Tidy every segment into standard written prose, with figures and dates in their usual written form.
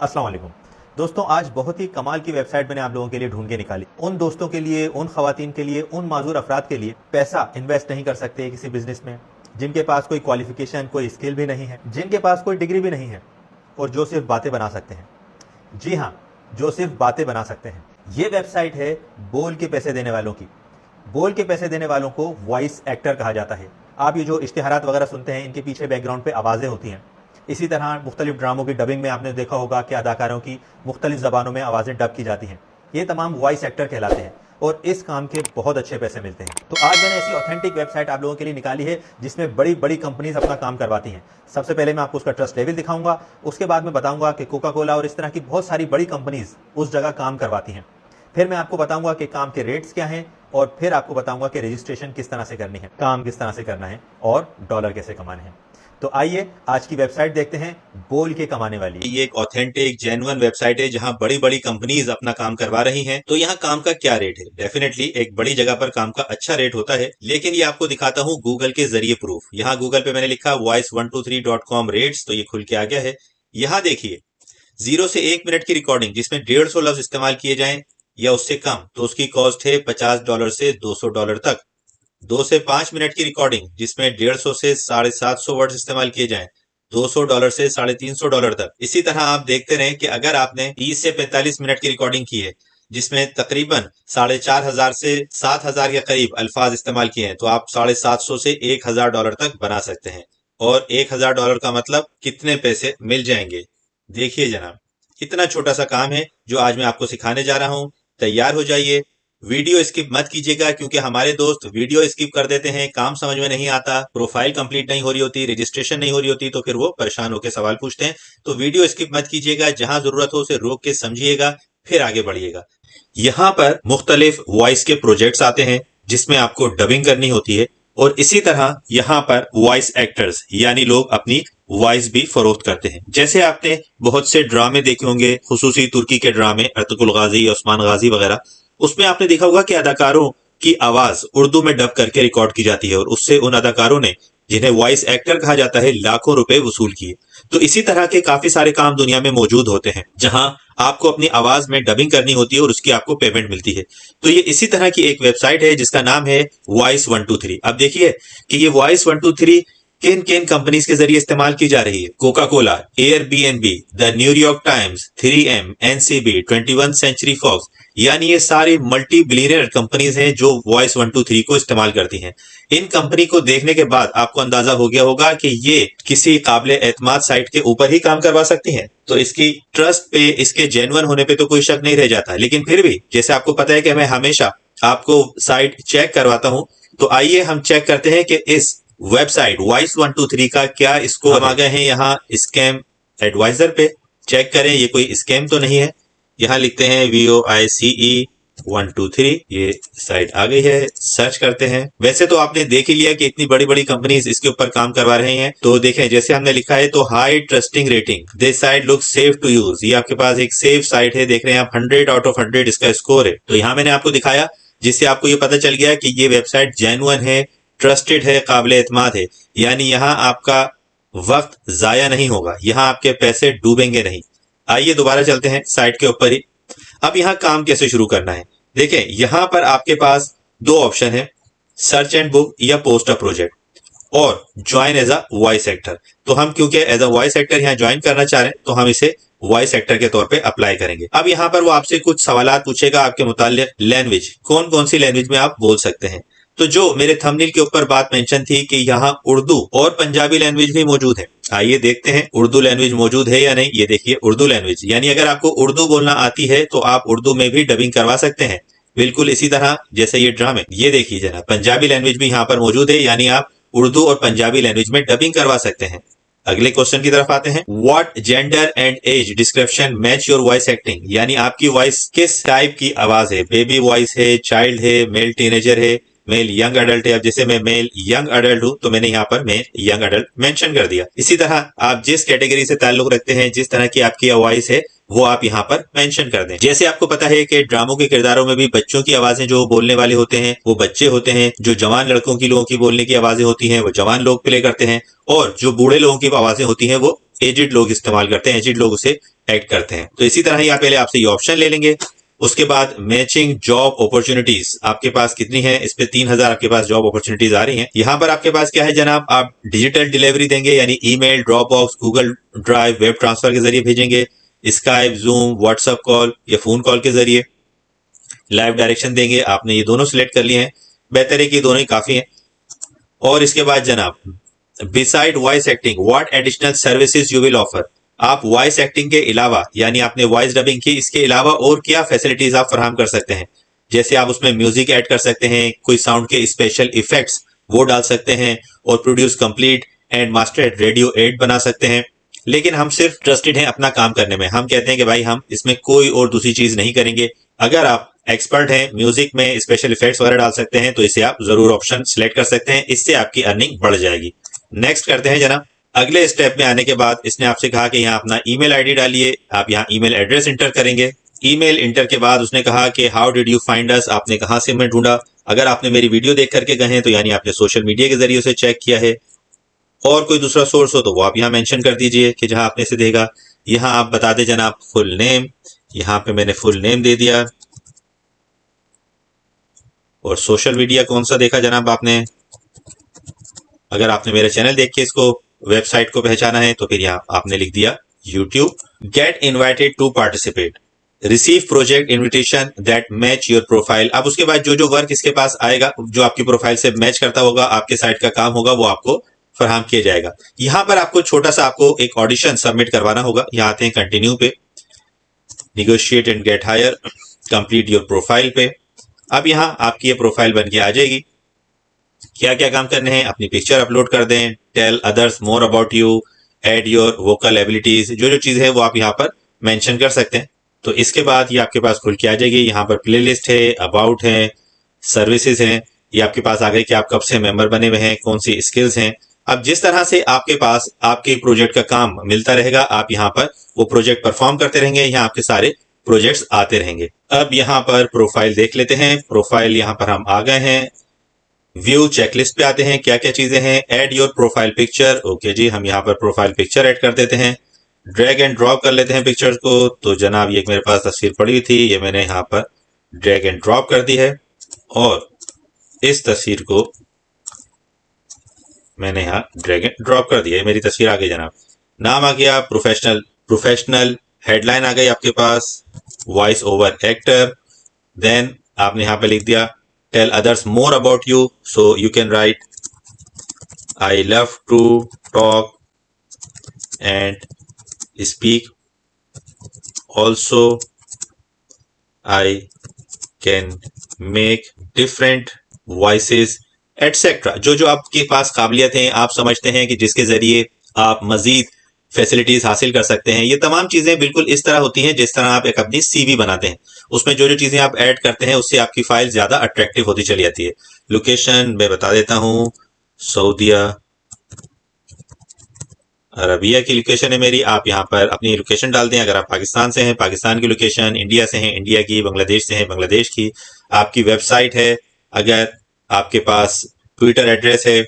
अस्सलाम वालेकुम दोस्तों, आज बहुत ही कमाल की वेबसाइट मैंने आप लोगों के लिए ढूंढ के निकाली। उन दोस्तों के लिए, उन खवातीन के लिए, उन माजूर अफराद के लिए पैसा इन्वेस्ट नहीं कर सकते किसी बिजनेस में, जिनके पास कोई क्वालिफिकेशन, कोई स्किल भी नहीं है, जिनके पास कोई डिग्री भी नहीं है और जो सिर्फ बातें बना सकते हैं। जी हाँ, जो सिर्फ बातें बना सकते हैं। ये वेबसाइट है बोल के पैसे देने वालों की। बोल के पैसे देने वालों को वॉइस एक्टर कहा जाता है। आप ये जो इश्तिहारात वगैरह सुनते हैं, इनके पीछे बैकग्राउंड पे आवाज़ें होती हैं। इसी तरह मुख्तलिफ ड्रामों की डबिंग में आपने देखा होगा कि अदाकारों की मुख्तलिफ ज़बानों में आवाज़ें डब की जाती हैं। ये तमाम वॉइस एक्टर कहलाते हैं और इस काम के बहुत अच्छे पैसे मिलते हैं। तो आज मैंने ऐसी ऑथेंटिक वेबसाइट आप लोगों के लिए निकाली है जिसमें बड़ी बड़ी कंपनीज अपना काम करवाती हैं। सबसे पहले मैं आपको उसका ट्रस्ट लेवल दिखाऊंगा, उसके बाद मैं बताऊंगा कि कोका कोला और इस तरह की बहुत सारी बड़ी कंपनीज उस जगह काम करवाती हैं। फिर मैं आपको बताऊंगा कि काम के रेट्स क्या हैं और फिर आपको बताऊंगा कि रजिस्ट्रेशन किस तरह से करनी है, काम किस तरह से करना है और डॉलर कैसे कमाने हैं। तो आइए आज की वेबसाइट देखते हैं, बोल के कमाने वाली। ये एक ऑथेंटिक जेन्युइन वेबसाइट है जहां बड़ी बड़ी कंपनीज अपना काम करवा रही हैं। तो यहाँ काम का क्या रेट है? डेफिनेटली एक बड़ी जगह पर काम का अच्छा रेट होता है, लेकिन ये आपको दिखाता हूँ गूगल के जरिए प्रूफ। यहाँ गूगल पे मैंने लिखा voice123.com रेट्स, तो ये खुल के आ गया है। यहाँ देखिए 0 से 1 मिनट की रिकॉर्डिंग जिसमें 150 लफ्ज इस्तेमाल किए जाएं या उससे कम, तो उसकी कॉस्ट है $50 से $200 तक। 2 से 5 मिनट की रिकॉर्डिंग जिसमें 150 से 750 वर्ड्स इस्तेमाल किए जाएं, $200 से $350 तक। इसी तरह आप देखते रहें कि अगर आपने 30 से 45 मिनट की रिकॉर्डिंग की है जिसमें तकरीबन 4500 से 7000 के करीब अल्फाज इस्तेमाल किए हैं, तो आप $750 से $1000 तक बना सकते हैं। और $1000 का मतलब कितने पैसे मिल जाएंगे, देखिए जनाब। इतना छोटा सा काम है जो आज मैं आपको सिखाने जा रहा हूं। तैयार हो जाइए, वीडियो स्किप मत कीजिएगा, क्योंकि हमारे दोस्त वीडियो स्किप कर देते हैं, काम समझ में नहीं आता, प्रोफाइल कंप्लीट नहीं हो रही होती, रजिस्ट्रेशन नहीं हो रही होती, तो फिर वो परेशान होकर सवाल पूछते हैं। तो वीडियो स्किप मत कीजिएगा, जहां जरूरत हो उसे रोक के समझिएगा, फिर आगे बढ़िएगा। यहाँ पर मुख्तलिफ वॉइस के प्रोजेक्ट्स आते हैं जिसमें आपको डबिंग करनी होती है, और इसी तरह यहाँ पर वॉइस एक्टर्स यानी लोग अपनी वॉइस भी फरोख्त करते हैं। जैसे आपने बहुत से ड्रामे देखे होंगे, खुसूसी तुर्की के ड्रामे, अर्तुगरुल गाजी, उस्मान गाजी वगैरह, उसमें आपने देखा होगा कि अदाकारों की आवाज उर्दू में डब करके रिकॉर्ड की जाती है और उससे उन अदाकारों ने, जिन्हें वॉइस एक्टर कहा जाता है, लाखों रुपए वसूल किए। तो इसी तरह के काफी सारे काम दुनिया में मौजूद होते हैं जहां आपको अपनी आवाज में डबिंग करनी होती है और उसकी आपको पेमेंट मिलती है। तो ये इसी तरह की एक वेबसाइट है जिसका नाम है Voice123। अब देखिए कि ये Voice123 किन किन कंपनीज के जरिए इस्तेमाल की जा रही है। Coca Cola, Airbnb, the New York Times, 3M, NCB, 21 century Fox, यानी ये सारी मल्टी बिलियनर कंपनीज हैं जो Voice123 को इस्तेमाल करती हैं। इन कंपनी को देखने के बाद आपको अंदाजा हो गया होगा कि ये किसी काबिल एतमाद साइट के ऊपर ही काम करवा सकती हैं। तो इसकी ट्रस्ट पे, इसके जेन्युइन होने पे तो कोई शक नहीं रह जाता, लेकिन फिर भी जैसे आपको पता है कि मैं हमेशा आपको साइट चेक करवाता हूं, तो आइए हम चेक करते हैं कि इस वेबसाइट Voice123 का क्या स्कोर। हम आ गए हैं यहाँ स्कैम एडवाइजर पे, चेक करें ये कोई स्कैम तो नहीं है। यहाँ लिखते हैं VOICE123, ये साइट आ गई है, सर्च करते हैं। वैसे तो आपने देख ही लिया कि इतनी बड़ी बड़ी कंपनीज इसके ऊपर काम करवा रहे हैं। तो देखें, जैसे हमने लिखा है तो high trusting rating, this site look safe to use, ये आपके पास एक सेफ साइट है। देख रहे हैं आप 100 आउट ऑफ 100 इसका स्कोर है। तो यहाँ मैंने आपको दिखाया जिससे आपको ये पता चल गया कि ये वेबसाइट जेन्युइन है, ट्रस्टेड है, काबिल एतमाद है। यानी यहाँ आपका वक्त जाया नहीं होगा, यहाँ आपके पैसे डूबेंगे नहीं। आइए दोबारा चलते हैं साइट के ऊपर ही। अब यहाँ काम कैसे शुरू करना है, देखें यहाँ पर आपके पास दो ऑप्शन है, सर्च एंड बुक या पोस्ट अ प्रोजेक्ट और join as a voice actor. तो हम क्योंकि एज अ वॉइस एक्टर यहाँ ज्वाइन करना चाह रहे हैं, तो हम इसे वॉइस एक्टर के तौर पे अप्लाई करेंगे। अब यहाँ पर वो आपसे कुछ सवालात पूछेगा आपके मुताल्लिक, लैंग्वेज, कौन कौन सी लैंग्वेज में आप बोल सकते हैं। तो जो मेरे थंबनेल के ऊपर बात मेंशन थी कि यहाँ उर्दू और पंजाबी लैंग्वेज भी मौजूद है, आइए देखते हैं उर्दू लैंग्वेज मौजूद है या नहीं। ये देखिए उर्दू लैंग्वेज, यानी अगर आपको उर्दू बोलना आती है तो आप उर्दू में भी डबिंग करवा सकते हैं, बिल्कुल इसी तरह जैसे ये ड्रामे। ये देखिए जनाब, पंजाबी लैंग्वेज भी यहाँ पर मौजूद है, यानी आप उर्दू और पंजाबी लैंग्वेज में डबिंग करवा सकते हैं। अगले क्वेश्चन की तरफ आते हैं। What gender and age description match your voice acting, यानी आपकी वॉइस किस टाइप की आवाज है, बेबी वॉइस है, चाइल्ड है, मेल टीनेजर है, मेल यंग अडल्ट है। अब जैसे मैं मेल यंग अडल्ट हूं तो मैंने यहाँ पर मेल यंग अडल्ट मेंशन कर दिया। इसी तरह आप जिस कैटेगरी से ताल्लुक रखते हैं, जिस तरह की आपकी वॉइस है, वो आप यहाँ पर मेंशन कर दें। जैसे आपको पता है कि ड्रामों के किरदारों में भी बच्चों की आवाजें जो बोलने वाले होते हैं वो बच्चे होते हैं, जो जवान लड़कों की लोगों की बोलने की आवाजें होती हैं वो जवान लोग प्ले करते हैं, और जो बूढ़े लोगों की आवाजें होती हैं वो एजिड लोग इस्तेमाल करते हैं, एजिड लोग उसे ऐड करते हैं। तो इसी तरह ही आप पहले आपसे ये ऑप्शन ले लेंगे। उसके बाद मैचिंग जॉब अपॉर्चुनिटीज आपके पास कितनी है, इस पे 3000 आपके पास जॉब अपॉर्चुनिटीज आ रही हैं। यहाँ पर आपके पास क्या है जनाब, आप डिजिटल डिलीवरी देंगे, यानी email, Dropbox, Google drive, web transfer के जरिए भेजेंगे, स्काइप, जूम, व्हाट्सएप कॉल या फोन कॉल के जरिए लाइव डायरेक्शन देंगे। आपने ये दोनों सिलेक्ट कर लिए हैं, बेहतर है कि दोनों ही काफी हैं। और इसके बाद जनाब beside voice acting what additional services you will offer, आप वॉइस एक्टिंग के अलावा यानी आपने वॉइस डबिंग की, इसके अलावा और क्या फैसिलिटीज आप फराहम कर सकते हैं। जैसे आप उसमें म्यूजिक ऐड कर सकते हैं, कोई साउंड के स्पेशल इफेक्ट्स वो डाल सकते हैं, और produce complete and master radio add बना सकते हैं। लेकिन हम सिर्फ ट्रस्टेड हैं अपना काम करने में, हम कहते हैं कि भाई हम इसमें कोई और दूसरी चीज नहीं करेंगे। अगर आप एक्सपर्ट हैं म्यूजिक में, स्पेशल इफेक्ट्स वगैरह डाल सकते हैं, तो इसे आप जरूर ऑप्शन सिलेक्ट कर सकते हैं, इससे आपकी अर्निंग बढ़ जाएगी। नेक्स्ट करते हैं जनाब। अगले स्टेप में आने के बाद इसने आपसे कहा कि यहाँ अपना ईमेल आईडी डालिए, आप यहाँ ईमेल एड्रेस इंटर करेंगे। ईमेल इंटर के बाद उसने कहा कि how did you find us, आपने कहाँ से हमें ढूंढा। अगर आपने मेरी वीडियो देख करके गए हैं तो यानी आपने सोशल मीडिया के जरिए उसे चेक किया है, और कोई दूसरा सोर्स हो तो वो आप यहाँ मेंशन कर दीजिए कि जहां आपने इसे देखा। यहाँ आप बता दें जनाब फुल नेम, यहाँ पे मैंने फुल नेम दे दिया। और सोशल मीडिया कौन सा देखा जनाब आपने, अगर आपने मेरा चैनल देख के इसको वेबसाइट को पहचाना है तो फिर यहाँ आपने लिख दिया YouTube. Get invited to participate, receive project invitation that match your profile. अब उसके बाद जो जो वर्क इसके पास आएगा, जो आपकी प्रोफाइल से मैच करता होगा, आपके साइट का काम होगा, वो आपको फराहम किया जाएगा। यहाँ पर आपको छोटा सा आपको एक ऑडिशन सबमिट करवाना होगा। यहाँ आते हैं कंटिन्यू पे, negotiate and get hired, complete your profile पे। अब यहाँ आपकी ये प्रोफाइल बन के आ जाएगी। क्या क्या काम करने हैं, अपनी पिक्चर अपलोड कर दें, tell others more about you, add your vocal abilities, जो जो चीज है वो आप यहाँ पर मेंशन कर सकते हैं। तो इसके बाद ये आपके पास खुल के आ जाएगी। यहाँ पर प्लेलिस्ट है, अबाउट है, सर्विसेज हैं, ये आपके पास आ गए कि आप कब से मेंबर बने हुए हैं, कौन सी स्किल्स हैं। अब जिस तरह से आपके पास आपके प्रोजेक्ट का काम मिलता रहेगा, आप यहाँ पर वो प्रोजेक्ट परफॉर्म करते रहेंगे, यहाँ आपके सारे प्रोजेक्ट्स आते रहेंगे। अब यहाँ पर प्रोफाइल देख लेते हैं। प्रोफाइल यहाँ पर हम आ गए हैं, व्यू चेकलिस्ट पे आते हैं, क्या क्या चीजें हैं। Add your profile picture, okay ji, हम यहाँ पर प्रोफाइल पिक्चर ऐड कर देते हैं। ड्रैग एंड ड्रॉप कर लेते हैं पिक्चर्स को। तो जनाब ये मेरे पास तस्वीर पड़ी हुई थी, ये मैंने यहाँ पर ड्रैग एंड ड्रॉप कर दी है, और इस तस्वीर को मैंने यहाँ ड्रैग एंड ड्रॉप कर दिया है, मेरी तस्वीर आ गई जनाब। नाम आ गया प्रोफेशनल, प्रोफेशनल हेडलाइन आ गई आपके पास, वॉइस ओवर एक्टर। देन आपने यहाँ पे लिख दिया tell others more about you, so you can write I love to talk and speak, also I can make different voices et cetera. जो जो आपके पास काबिलियत हैं, आप समझते हैं कि जिसके जरिए आप मजीद फैसिलिटीज हासिल कर सकते हैं, ये तमाम चीजें बिल्कुल इस तरह होती हैं जिस तरह आप एक अपनी सीवी बनाते हैं। उसमें जो जो चीजें आप ऐड करते हैं उससे आपकी फाइल ज्यादा अट्रैक्टिव होती चली जाती है। लोकेशन मैं बता देता हूं, सऊदिया अरबिया की लोकेशन है मेरी। आप यहाँ पर अपनी लोकेशन डाल दें। अगर आप पाकिस्तान से हैं, पाकिस्तान की लोकेशन, इंडिया से हैं, इंडिया की, बांग्लादेश से हैं, बांग्लादेश की। आपकी वेबसाइट है, अगर आपके पास ट्विटर एड्रेस है,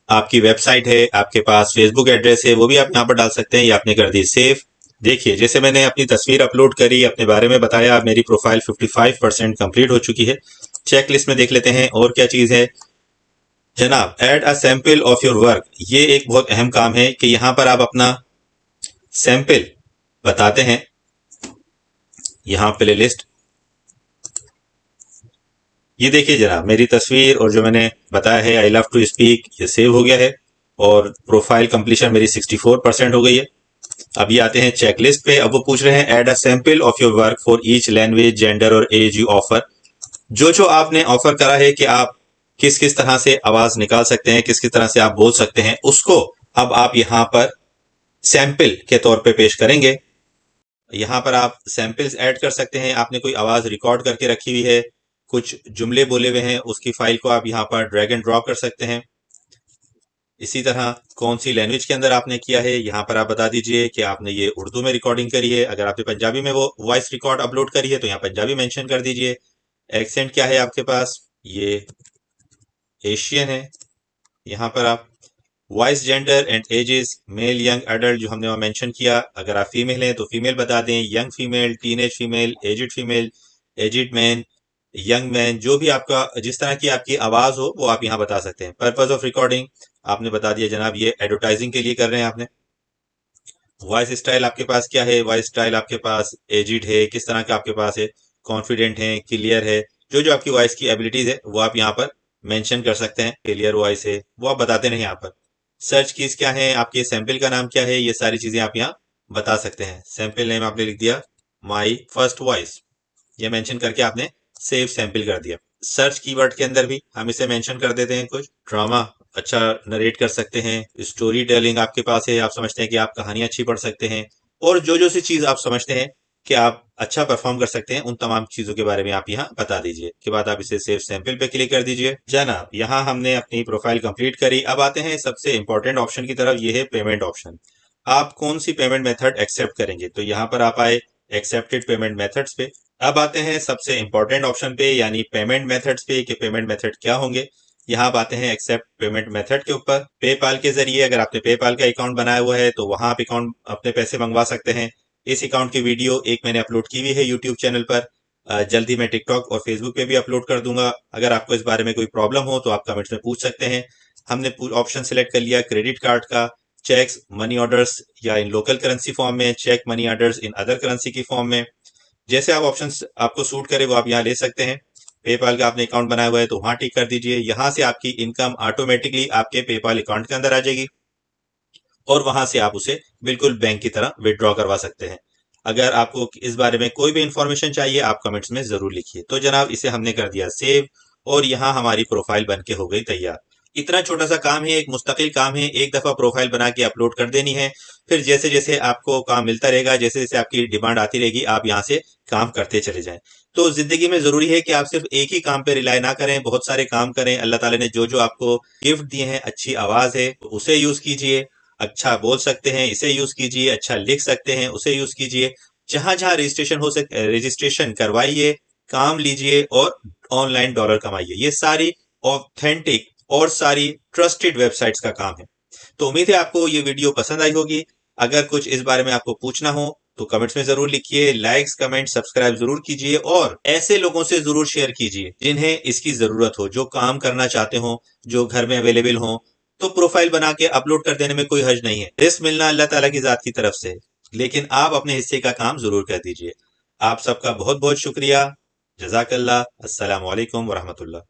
आपकी वेबसाइट है, आपके पास फेसबुक एड्रेस है, वो भी आप यहाँ पर डाल सकते हैं। ये आपने कर दी सेव। देखिए जैसे मैंने अपनी तस्वीर अपलोड करी, अपने बारे में बताया, मेरी प्रोफाइल 55% कंप्लीट हो चुकी है। चेक लिस्ट में देख लेते हैं और क्या चीज है जनाब। Add a sample of your work, ये एक बहुत अहम काम है कि यहां पर आप अपना सैंपल बताते हैं। यहां प्ले लिस्ट, ये देखिए जनाब मेरी तस्वीर और जो मैंने बताया है आई लव टू स्पीक, ये सेव हो गया है और प्रोफाइल कंप्लीशन मेरी 64% हो गई है। अब ये आते हैं चेकलिस्ट पे। अब वो पूछ रहे हैं add a sample of your work for each language, gender और एज यू ऑफर। जो जो आपने ऑफर करा है कि आप किस किस तरह से आवाज निकाल सकते हैं, किस किस तरह से आप बोल सकते हैं, उसको अब आप यहां पर सैंपल के तौर पे पेश करेंगे। यहां पर आप सैंपल्स ऐड कर सकते हैं। आपने कोई आवाज रिकॉर्ड करके रखी हुई है, कुछ जुमले बोले हुए हैं, उसकी फाइल को आप यहां पर ड्रैग एंड ड्रॉप कर सकते हैं। इसी तरह कौन सी लैंग्वेज के अंदर आपने किया है, यहां पर आप बता दीजिए कि आपने ये उर्दू में रिकॉर्डिंग करी है। अगर आपने पंजाबी में वो वॉइस रिकॉर्ड अपलोड करी है तो यहाँ पंजाबी मेंशन कर दीजिए। एक्सेंट क्या है आपके पास, ये एशियन है, यहां पर आप voice, gender and ages, male, young, adult जो हमने वहां मेंशन किया। अगर आप फीमेल हैं तो फीमेल बता दें, young female, teenage female, edged man, young man, जो भी आपका जिस तरह की आपकी आवाज हो वो आप यहाँ बता सकते हैं। पर्पज ऑफ रिकॉर्डिंग आपने बता दिया जनाब, ये एडवर्टाइजिंग के लिए कर रहे हैं आपने। वॉइस स्टाइल आपके पास क्या है, वॉइस स्टाइल आपके पास एजिड है, किस तरह का आपके पास है, कॉन्फिडेंट है, क्लियर है, जो जो आपकी वॉइस की एबिलिटीज है वो आप यहाँ पर मेंशन कर सकते हैं। क्लियर वॉइस है वो आप बताते नहीं यहाँ पर। सर्च कीज क्या है, आपके सैंपल का नाम क्या है, ये सारी चीजें आप यहाँ बता सकते हैं। सैंपल नेम आपने लिख दिया माई फर्स्ट वॉइस, ये मेंशन करके आपने सेव सैंपल कर दिया। सर्च कीवर्ड के अंदर भी हम इसे मेंशन कर देते हैं कुछ। ड्रामा अच्छा नरेट कर सकते हैं, स्टोरी टेलिंग आपके पास है, आप समझते हैं कि आप कहानी अच्छी पढ़ सकते हैं, और जो जो सी चीज आप समझते हैं कि आप अच्छा परफॉर्म कर सकते हैं उन तमाम चीजों के बारे में आप यहाँ बता दीजिए। के बाद आप इसे सेव सैंपल पे क्लिक कर दीजिए। जनाब यहाँ हमने अपनी प्रोफाइल कंप्लीट करी। अब आते हैं सबसे इंपॉर्टेंट ऑप्शन की तरफ, ये है पेमेंट ऑप्शन। आप कौन सी पेमेंट मेथड एक्सेप्ट करेंगे, तो यहाँ पर आप आए एक्सेप्टेड पेमेंट मेथड्स पे। अब आते हैं सबसे इंपॉर्टेंट ऑप्शन पे, यानी पेमेंट मेथड्स पे कि पेमेंट मेथड क्या होंगे। यहाँ आप आते हैं एक्सेप्ट पेमेंट मेथड के ऊपर। पेपाल के जरिए, अगर आपने पेपाल का अकाउंट बनाया हुआ है तो वहां आप अकाउंट अपने पैसे मंगवा सकते हैं। इस अकाउंट की वीडियो एक मैंने अपलोड की हुई है यूट्यूब चैनल पर। जल्दी मैं टिकटॉक और फेसबुक पे भी अपलोड कर दूंगा। अगर आपको इस बारे में कोई प्रॉब्लम हो तो आप कमेंट्स में पूछ सकते हैं। हमने ऑप्शन सिलेक्ट कर लिया क्रेडिट कार्ड का, चेक्स, मनी ऑर्डर्स या इन लोकल करेंसी फॉर्म में, cheque money orders in other currency की फॉर्म में। जैसे आप ऑप्शन आपको सूट करे वो आप यहाँ ले सकते हैं। पेपाल का आपने अकाउंट बनाया हुआ है तो वहां टिक कर दीजिए। यहां से आपकी इनकम ऑटोमेटिकली आपके पेपाल अकाउंट के अंदर आ जाएगी और वहां से आप उसे बिल्कुल बैंक की तरह विड्रॉ करवा सकते हैं। अगर आपको इस बारे में कोई भी इंफॉर्मेशन चाहिए आप कमेंट्स में जरूर लिखिए। तो जनाब इसे हमने कर दिया सेव और यहाँ हमारी प्रोफाइल बन के हो गई तैयार। इतना छोटा सा काम है, एक मुस्तकिल काम है, एक दफा प्रोफाइल बना के अपलोड कर देनी है। फिर जैसे जैसे आपको काम मिलता रहेगा, जैसे जैसे आपकी डिमांड आती रहेगी, आप यहाँ से काम करते चले जाएं। तो जिंदगी में जरूरी है कि आप सिर्फ एक ही काम पे रिलाई ना करें, बहुत सारे काम करें। अल्लाह ताला ने जो जो आपको गिफ्ट दिए हैं, अच्छी आवाज है तो उसे यूज कीजिए, अच्छा बोल सकते हैं इसे यूज कीजिए, अच्छा लिख सकते हैं उसे यूज कीजिए। जहां जहां रजिस्ट्रेशन हो सके रजिस्ट्रेशन करवाइए, काम लीजिए और ऑनलाइन डॉलर कमाइए। ये सारी ऑथेंटिक और सारी ट्रस्टेड वेबसाइट्स का काम है। तो उम्मीद है आपको ये वीडियो पसंद आई होगी। अगर कुछ इस बारे में आपको पूछना हो तो कमेंट्स में जरूर लिखिए। लाइक्स, कमेंट, सब्सक्राइब जरूर कीजिए और ऐसे लोगों से जरूर शेयर कीजिए जिन्हें इसकी जरूरत हो, जो काम करना चाहते हो, जो घर में अवेलेबल हो। तो प्रोफाइल बना के अपलोड कर देने में कोई हर्ज नहीं है। रिस्क मिलना अल्लाह ताला की जात की तरफ से है, लेकिन आप अपने हिस्से का काम जरूर कर दीजिए। आप सबका बहुत बहुत शुक्रिया। जजाकल्लाह। अस्सलाम वालेकुम वरहमतुल्लाह।